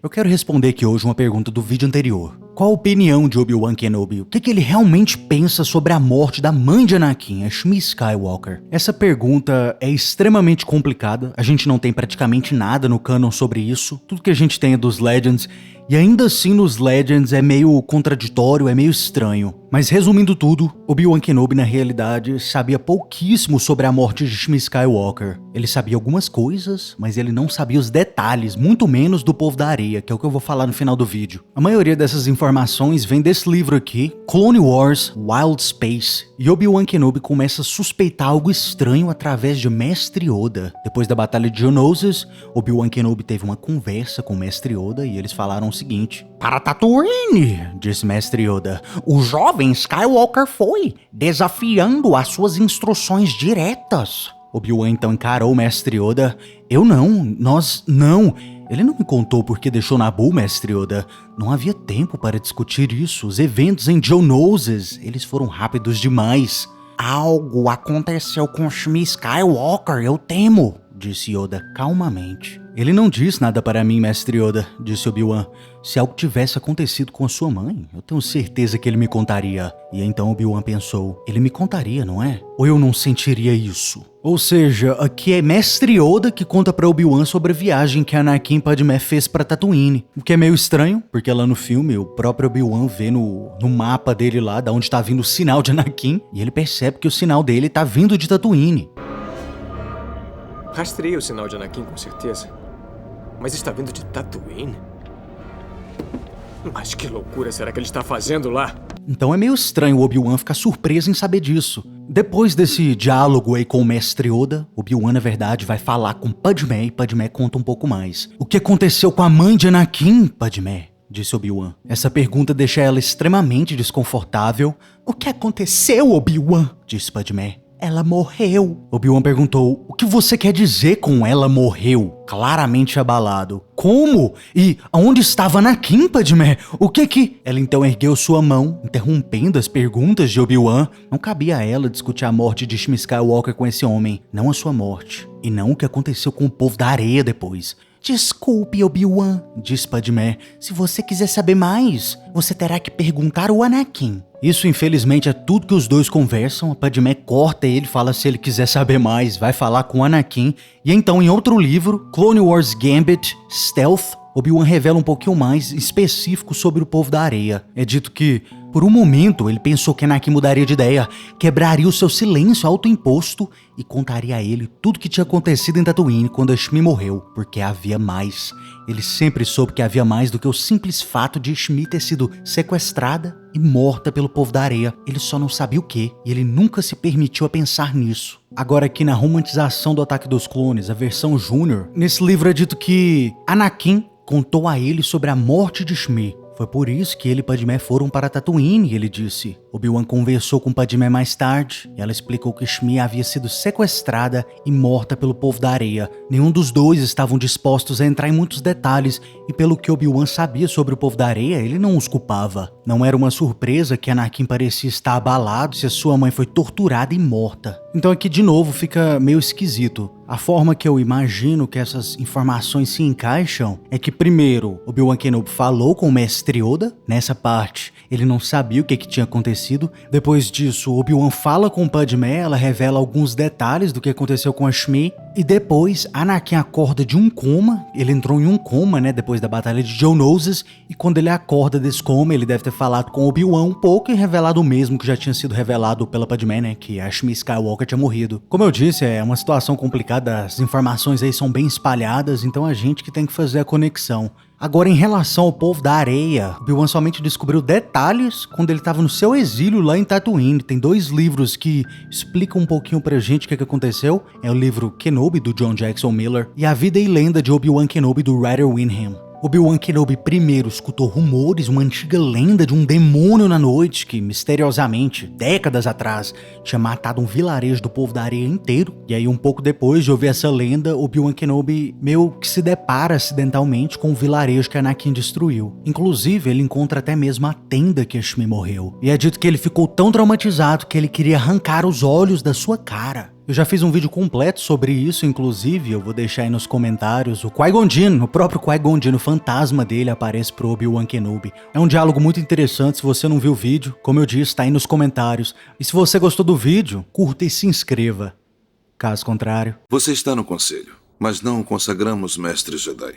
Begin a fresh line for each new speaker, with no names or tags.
Eu quero responder aqui hoje uma pergunta do vídeo anterior. Qual a opinião de Obi-Wan Kenobi? O que ele realmente pensa sobre a morte da mãe de Anakin, a Shmi Skywalker? Essa pergunta é extremamente complicada, a gente não tem praticamente nada no canon sobre isso, tudo que a gente tem é dos Legends, e ainda assim nos Legends é meio contraditório, é meio estranho. Mas resumindo tudo, Obi-Wan Kenobi na realidade sabia pouquíssimo sobre a morte de Shmi Skywalker. Ele sabia algumas coisas, mas ele não sabia os detalhes, muito menos do Povo da Areia, que é o que eu vou falar no final do vídeo. A maioria dessas informações vem desse livro aqui, Clone Wars Wild Space, e Obi-Wan Kenobi começa a suspeitar algo estranho através de Mestre Yoda. Depois da Batalha de Geonosis, Obi-Wan Kenobi teve uma conversa com Mestre Yoda e eles falaram o seguinte: "Para Tatooine", disse Mestre Yoda, "o jovem Skywalker foi, desafiando as suas instruções diretas." Obi-Wan então encarou o Mestre Yoda. Nós não. Ele não me contou porque deixou Naboo, Mestre Yoda. Não havia tempo para discutir isso. Os eventos em Geonosis, eles foram rápidos demais. "Algo aconteceu com Shmi Skywalker, eu temo", disse Yoda calmamente. "Ele não disse nada para mim, Mestre Yoda", disse Obi-Wan. "Se algo tivesse acontecido com a sua mãe, eu tenho certeza que ele me contaria." E então Obi-Wan pensou, ele me contaria, não é? Ou eu não sentiria isso? Ou seja, aqui é Mestre Yoda que conta pra Obi-Wan sobre a viagem que Anakin e Padmé fez pra Tatooine. O que é meio estranho, porque lá no filme o próprio Obi-Wan vê no mapa dele lá, da onde tá vindo o sinal de Anakin, e ele percebe que o sinal dele tá vindo de Tatooine.
Rastreei o sinal de Anakin com certeza. Mas está vindo de Tatooine? Mas que loucura será que ele está fazendo lá?
Então é meio estranho o Obi-Wan ficar surpreso em saber disso. Depois desse diálogo aí com o Mestre Yoda, Obi-Wan na verdade vai falar com Padmé e Padmé conta um pouco mais. "O que aconteceu com a mãe de Anakin, Padmé?", disse Obi-Wan. Essa pergunta deixa ela extremamente desconfortável. "O que aconteceu, Obi-Wan?", disse Padmé. "Ela morreu." Obi-Wan perguntou, "O que você quer dizer com ela morreu?", claramente abalado. "Como? E aonde estava Anakin, Padmé? O que?" Ela então ergueu sua mão, interrompendo as perguntas de Obi-Wan. Não cabia a ela discutir a morte de Shmi Skywalker com esse homem, não a sua morte, e não o que aconteceu com o Povo da Areia depois. "Desculpe, Obi-Wan", disse Padmé. "Se você quiser saber mais, você terá que perguntar ao Anakin." Isso, infelizmente, é tudo que os dois conversam. A Padmé corta ele e fala se ele quiser saber mais, vai falar com o Anakin. E então, em outro livro, Clone Wars Gambit Stealth, Obi-Wan revela um pouquinho mais específico sobre o Povo da Areia. É dito que, por um momento, ele pensou que Anakin mudaria de ideia, quebraria o seu silêncio autoimposto e contaria a ele tudo que tinha acontecido em Tatooine quando a Shmi morreu, porque havia mais. Ele sempre soube que havia mais do que o simples fato de Shmi ter sido sequestrada e morta pelo Povo da Areia. Ele só não sabia o que, e ele nunca se permitiu a pensar nisso. Agora aqui na romantização do Ataque dos Clones, a versão Júnior, nesse livro é dito que Anakin contou a ele sobre a morte de Shmi. Foi por isso que ele e Padmé foram para Tatooine, ele disse. Obi-Wan conversou com Padmé mais tarde e ela explicou que Shmi havia sido sequestrada e morta pelo Povo da Areia. Nenhum dos dois estavam dispostos a entrar em muitos detalhes e pelo que Obi-Wan sabia sobre o Povo da Areia, ele não os culpava. Não era uma surpresa que Anakin parecia estar abalado se a sua mãe foi torturada e morta. Então aqui de novo fica meio esquisito. A forma que eu imagino que essas informações se encaixam é que primeiro Obi-Wan Kenobi falou com o Mestre Yoda. Nessa parte ele não sabia o que tinha acontecido. Depois disso Obi-Wan fala com Padmé, ela revela alguns detalhes do que aconteceu com a Shmi. E depois Anakin acorda de um coma. Ele entrou em um coma, né, depois da batalha de Geonosis. E quando ele acorda desse coma, ele deve ter falado com Obi-Wan um pouco e revelado o mesmo que já tinha sido revelado pela Padmé, né, que a Shmi Skywalker tinha morrido. Como eu disse, é uma situação complicada. As informações aí são bem espalhadas, então a gente que tem que fazer a conexão. Agora, em relação ao Povo da Areia, Obi-Wan somente descobriu detalhes quando ele estava no seu exílio lá em Tatooine. Tem 2 livros que explicam um pouquinho pra gente o que aconteceu. É o livro Kenobi, do John Jackson Miller, e A Vida e Lenda de Obi-Wan Kenobi, do Ryder Winham. Obi-Wan Kenobi primeiro escutou rumores, uma antiga lenda de um demônio na noite que, misteriosamente, décadas atrás, tinha matado um vilarejo do Povo da Areia inteiro. E aí, um pouco depois de ouvir essa lenda, Obi-Wan Kenobi meio que se depara acidentalmente com o vilarejo que Anakin destruiu. Inclusive, ele encontra até mesmo a tenda que a Shmi morreu. E é dito que ele ficou tão traumatizado que ele queria arrancar os olhos da sua cara. Eu já fiz um vídeo completo sobre isso, inclusive, eu vou deixar aí nos comentários. O Qui-Gon Jinn, o próprio Qui-Gon Jinn, o fantasma dele aparece pro Obi-Wan Kenobi. É um diálogo muito interessante, se você não viu o vídeo, como eu disse, tá aí nos comentários. E se você gostou do vídeo, curta e se inscreva. Caso contrário...
Você está no conselho, mas não o consagramos mestre Jedi.